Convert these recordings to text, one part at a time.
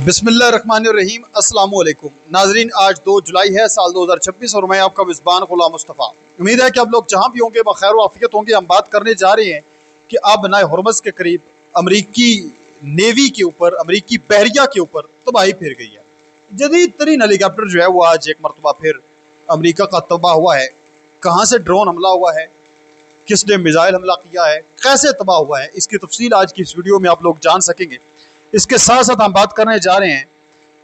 बिस्मिल्लाहिर्रहमानिर्रहीम अस्सलामु अलैकुम नाजरीन, आज 2 जुलाई है साल 2026 और मैं आपका मिज़बान गुलाम मुस्तफ़ा। उम्मीद है कि आप लोग जहाँ भी होंगे बखैर आफियत होंगे। हम बात करने जा रहे हैं कि अब बनाए हरमज़ के करीब अमरीकी नेवी के ऊपर, अमरीकी बहरिया के ऊपर तबाही फिर गई है। जदीद तरीन हेलीकॉप्टर जो है वो आज एक मरतबा फिर अमरीका का तबाह हुआ है। कहाँ से ड्रोन हमला हुआ है, किसने मिसाइल हमला किया है, कैसे तबाह हुआ है, इसकी तफसील आज की इस वीडियो में आप लोग जान सकेंगे। इसके साथ साथ हम बात करने जा रहे हैं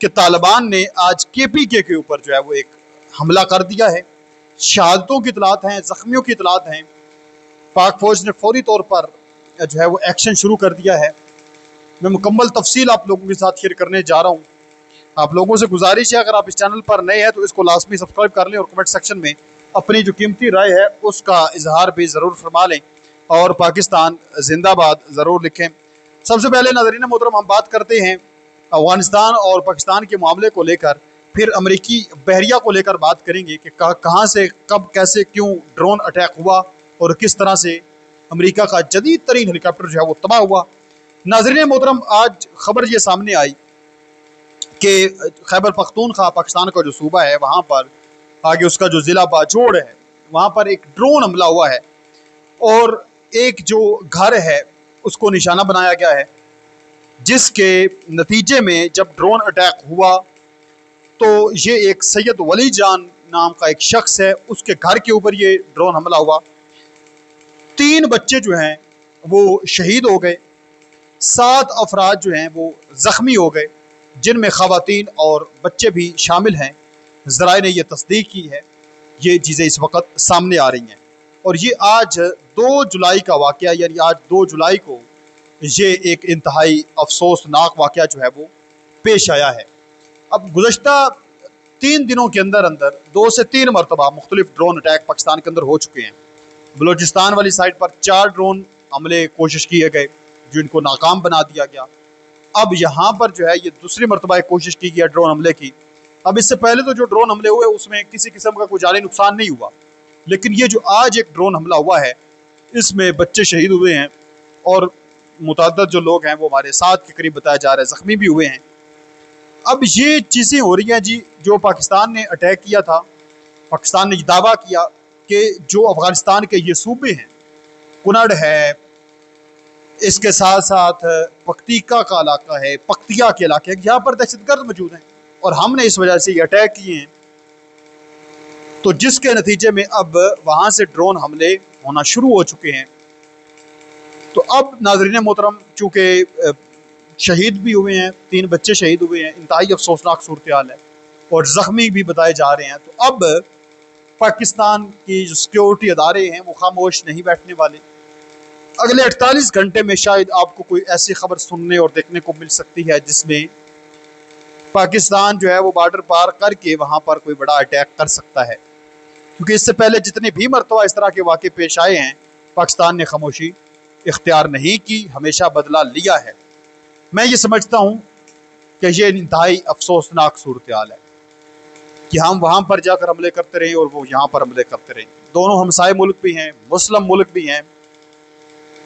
कि तालिबान ने आज KPK के ऊपर जो है वो एक हमला कर दिया है। शहादतों की इतलात हैं, ज़ख्मियों की इतलात हैं। पाक फौज ने फौरी तौर पर जो है वो एक्शन शुरू कर दिया है। मैं मुकम्मल तफसील आप लोगों के साथ शेयर करने जा रहा हूँ। आप लोगों से गुजारिश है, अगर आप इस चैनल पर नए हैं तो इसको लाजमी सब्सक्राइब कर लें और कमेंट सेक्शन में अपनी जो कीमती राय है उसका इजहार भी ज़रूर फरमा लें और पाकिस्तान जिंदाबाद ज़रूर लिखें। सबसे पहले नाज़रीन मोहतरम हम बात करते हैं अफगानिस्तान और पाकिस्तान के मामले को लेकर, फिर अमरीकी बहरिया को लेकर बात करेंगे कि कहाँ से, कब, कैसे, क्यों ड्रोन अटैक हुआ और किस तरह से अमरीका का जदीद तरीन हेलीकॉप्टर जो है वो तबाह हुआ। नाज़रीन मोहतरम, आज खबर ये सामने आई कि खैबर पख्तूनख्वा पाकिस्तान का जो सूबा है वहाँ पर आगे उसका जो ज़िला बाजोड़ है वहाँ पर एक ड्रोन हमला हुआ है और एक जो घर है उसको निशाना बनाया गया है, जिसके नतीजे में जब ड्रोन अटैक हुआ तो ये एक सैयद वली जान नाम का एक शख्स है, उसके घर के ऊपर ये ड्रोन हमला हुआ। 3 बच्चे जो हैं वो शहीद हो गए, 7 अफराद जो हैं वो ज़ख्मी हो गए, जिनमें ख़वातीन और बच्चे भी शामिल हैं। ज़राए ने यह तस्दीक की है। ये चीज़ें इस वक्त सामने आ रही हैं और ये आज 2 जुलाई का वाक़या, यानी आज 2 जुलाई को ये एक इंतहाई अफसोसनाक वाक़या जो है वो पेश आया है। अब गुज़श्ता 3 दिनों के अंदर अंदर 2 से 3 मरतबा मुख्तलिफ ड्रोन अटैक पाकिस्तान के अंदर हो चुके हैं। बलूचिस्तान वाली साइड पर 4 ड्रोन हमले कोशिश किए गए जो इनको नाकाम बना दिया गया। अब यहाँ पर जो है ये दूसरी मरतबा एक कोशिश की गई ड्रोन हमले की। अब इससे पहले तो जो ड्रोन हमले हुए उसमें किसी किस्म का कोई जानी नुकसान नहीं हुआ, लेकिन ये जो आज एक ड्रोन हमला हुआ है इसमें बच्चे शहीद हुए हैं और मुतअद्दिद जो लोग हैं वो हमारे 7 के करीब बताया जा रहा है ज़ख्मी भी हुए हैं। अब ये चीज़ें हो रही हैं जी, जो पाकिस्तान ने अटैक किया था, पाकिस्तान ने दावा किया कि जो अफ़गानिस्तान के ये सूबे हैं, कुनड़ है, इसके साथ साथ पख्तीका का इलाका है, पख्तिया के इलाके हैं, यहाँ पर दहशतगर्द मौजूद हैं और हमने इस वजह से ये अटैक किए हैं। तो जिसके नतीजे में अब वहाँ से ड्रोन हमले होना शुरू हो चुके हैं। तो अब नाज़रीन मोहतरम, चूँकि शहीद भी हुए हैं, 3 बच्चे शहीद हुए हैं, इंतहाई अफसोसनाक सूरत हाल है और ज़ख्मी भी बताए जा रहे हैं। तो अब पाकिस्तान की जो सिक्योरिटी अदारे हैं वो खामोश नहीं बैठने वाले। अगले 48 घंटे में शायद आपको कोई ऐसी खबर सुनने और देखने को मिल सकती है जिसमें पाकिस्तान जो है वो बॉर्डर पार करके वहाँ पर कोई बड़ा अटैक कर सकता है, क्योंकि इससे पहले जितने भी मरतबा इस तरह के वाक़े पेश आए हैं पाकिस्तान ने खामोशी इख्तियार नहीं की, हमेशा बदला लिया है। मैं ये समझता हूँ कि ये इंतहाई अफसोसनाक सूरत हाल है कि हम वहाँ पर जाकर हमले करते रहें और वो यहाँ पर हमले करते रहें। दोनों हमसाए मुल्क भी हैं, मुस्लिम मुल्क भी हैं,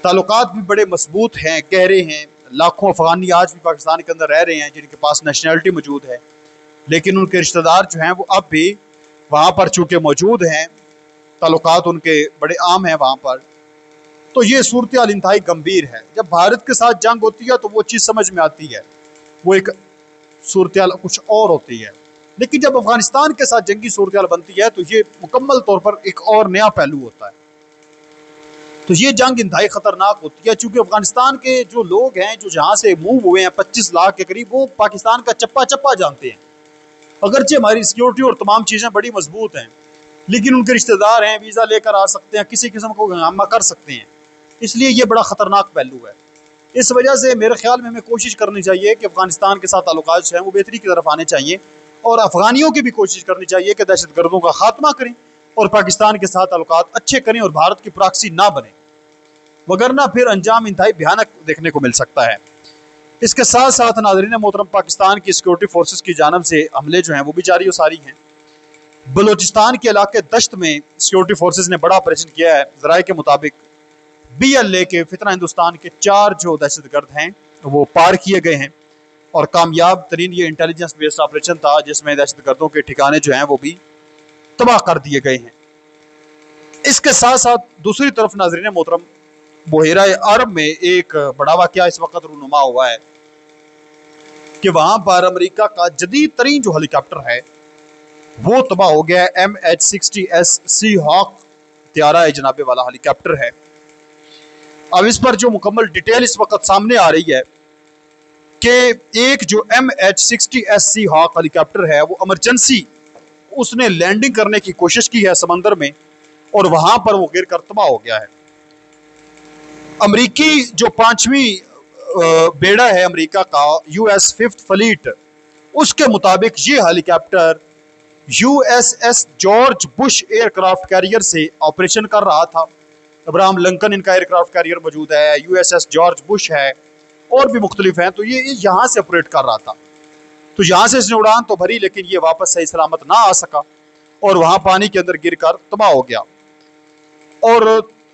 ताल्लुकात भी बड़े मजबूत हैं, गहरे हैं। लाखों अफ़गानी आज भी पाकिस्तान के अंदर रह रहे हैं जिनके पास नेशनैलिटी मौजूद है, लेकिन उनके रिश्तेदार जो हैं वो अब भी वहाँ पर चूँकि मौजूद हैं, ताल्लुकात उनके बड़े आम हैं वहाँ पर। तो ये सूरत हाल इंतहाई गंभीर है। जब भारत के साथ जंग होती है तो वो चीज़ समझ में आती है, वो एक सूरत हाल कुछ और होती है, लेकिन जब अफगानिस्तान के साथ जंगी सूरत हाल बनती है तो ये मुकम्मल तौर पर एक और नया पहलू होता है। तो ये जंग इंतहाई ख़तरनाक होती है, चूँकि अफगानिस्तान के जो लोग हैं जो जहाँ से मूव हुए हैं 25 लाख के करीब, वो पाकिस्तान का चप्पा चप्पा जानते हैं। अगरचे हमारी सिक्योरिटी और तमाम चीज़ें बड़ी मजबूत हैं, लेकिन उनके रिश्तेदार हैं, वीज़ा लेकर आ सकते हैं, किसी किस्म को हंगामा कर सकते हैं। इसलिए ये बड़ा ख़तरनाक पहलू है। इस वजह से मेरे ख्याल में हमें कोशिश करनी चाहिए कि अफगानिस्तान के साथ ताल्लुकात जो हैं वो बेहतरी की तरफ आने चाहिए और अफ़गानियों की भी कोशिश करनी चाहिए कि दहशतगर्दों का खात्मा करें और पाकिस्तान के साथ ताल्लुकात अच्छे करें और भारत की प्रॉक्सी ना बने, वगरना फिर अंजाम इंतहाई भयानक देखने को मिल सकता है। इसके साथ साथ नाज़रीन मोहतरम, पाकिस्तान की सिक्योरिटी फोर्सेस की जानब से हमले जो हैं वो भी जारी व सारी हैं। बलूचिस्तान के इलाके दश्त में सिक्योरिटी फोर्सेस ने बड़ा ऑपरेशन किया है। ज़राए के मुताबिक BLA के फितना हिंदुस्तान के 4 जो दहशतगर्द हैं वो पार किए गए हैं और कामयाब तरीन ये इंटेलिजेंस बेस्ड ऑपरेशन था जिसमें दहशतगर्दों के ठिकाने जो हैं वो भी तबाह कर दिए गए हैं। इसके साथ साथ दूसरी तरफ नाज़रीन मोहतरम, बुहेरा अरब में एक बड़ा वाक़या इस वक्त रूनुमा हुआ है कि वहां पर अमेरिका का जदीद तरीन जो हेलीकॉप्टर है वो तबाह हो गया है। MH-60S सी हॉक त्यारा है जनाबे वाला हेलीकॉप्टर है। अब इस पर जो मुकम्मल डिटेल इस वक्त सामने आ रही है कि एक जो MH-60S सी हॉक हेलीकॉप्टर है वो इमरजेंसी उसने लैंडिंग करने की कोशिश की है समंदर में और वहां पर वो गिर कर तबाह हो गया है। अमरीकी जो 5वीं बेड़ा है अमेरिका का US 5th फ्लीट, उसके मुताबिक ये helicopter USS George Bush aircraft carrier से ऑपरेशन कर रहा था। अब्राहम लिंकन इनका एयरक्राफ्ट कैरियर मौजूद है, USS जॉर्ज बुश है और भी मुख्तलिफ हैं। तो ये यहाँ से ऑपरेट कर रहा था। तो यहाँ से इसने उड़ान तो भरी लेकिन ये वापस सही सलामत ना आ सका और वहां पानी के अंदर गिर कर तबाह हो गया। और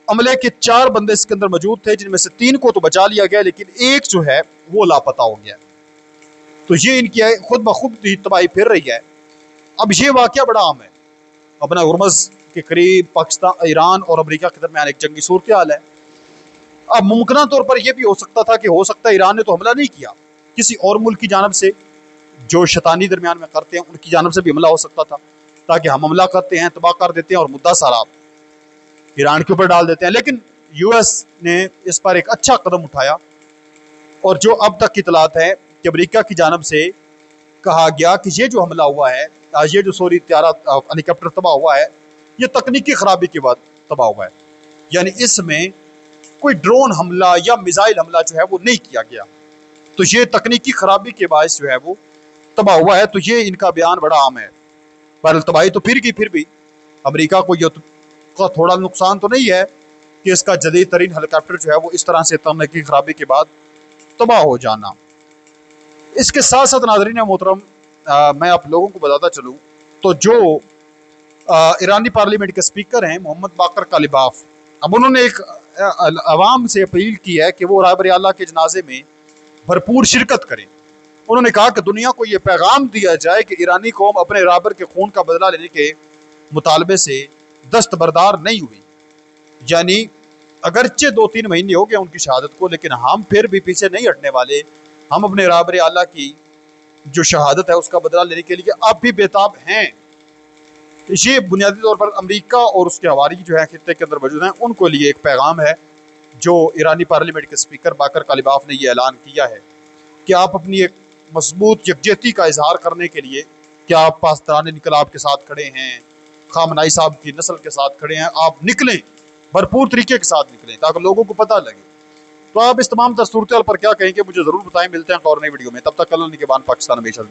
अमले के 4 बंदे इसके अंदर मौजूद थे जिनमें से 3 को तो बचा लिया गया लेकिन एक जो है वो लापता हो गया। तो ये इनकी खुद ब खुद ही तबाही फिर रही है। अब ये वाकया बड़ा आम है। अपना हुर्मुज़ के करीब पाकिस्तान, ईरान और अमेरिका के दरमियान एक जंगी सूरत हाल है। अब मुमकिन तौर पर यह भी हो सकता था कि हो सकता है ईरान ने तो हमला नहीं किया, किसी और मुल्क की जानब से जो शैतानी दरमियान में करते हैं उनकी जानब से भी हमला हो सकता था ताकि हम हमला करते हैं, तबाह कर देते हैं और मुद्दा सारा ईरान के ऊपर डाल देते हैं। लेकिन US ने इस पर एक अच्छा कदम उठाया और जो अब तक की इतलात है कि अमेरिका की जानब से कहा गया कि ये जो हमला हुआ है, ये जो त्यारा हेलीकॉप्टर तबाह हुआ है, ये तकनीकी खराबी के बाद तबाह हुआ है। यानी इसमें कोई ड्रोन हमला या मिसाइल हमला जो है वो नहीं किया गया। तो ये तकनीकी खराबी के बायस जो है वो तबाह हुआ है। तो ये इनका बयान बड़ा आम है। पर तबाही तो फिर भी अमेरिका को ये का थोड़ा नुकसान तो नहीं है कि इसका जदीद तरीन हेलीकॉप्टर जो है वो इस तरह से तकनीकी खराबी के बाद तबाह हो जाना। इसके साथ साथ नाज़रीन मोहतरम, मैं आप लोगों को बताता चलूँ तो जो ईरानी पार्लियामेंट के स्पीकर हैं मोहम्मद बाकर कालिबाफ, अब उन्होंने एक अवाम से अपील की है कि वो रहबर आला के जनाजे में भरपूर शिरकत करें। उन्होंने कहा कि दुनिया को ये पैगाम दिया जाए कि ईरानी कौम अपने रहबर के खून का बदला लेने के मुतालबे से दस्तबरदार नहीं हुई। यानी अगरचे 2-3 महीने हो गए उनकी शहादत को, लेकिन हम फिर भी पीछे नहीं हटने वाले। हम अपने रहबर आला की जो शहादत है उसका बदला लेने के लिए अब भी बेताब हैं। ये बुनियादी तौर पर अमेरिका और उसके हवारी जो है खित्ते के अंदर मौजूद हैं उनको लिए एक पैगाम है जो ईरानी पार्लियामेंट के स्पीकर बाकर कालिबाफ ने यह ऐलान किया है कि आप अपनी एक मजबूत यकजहती का इजहार करने के लिए क्या आप पाकिस्तान इनकलाब के साथ खड़े हैं, खामनाई साहब की नस्ल के साथ खड़े हैं, आप निकलें, भरपूर तरीके के साथ निकलें ताकि लोगों को पता लगे। तो आप इस तमाम सूरत पर क्या कहेंगे मुझे ज़रूर बताएं। मिलते हैं एक और नई वीडियो में, तब तक अल्लाह निगहबान, पाकिस्तान हमेशा जिंदा।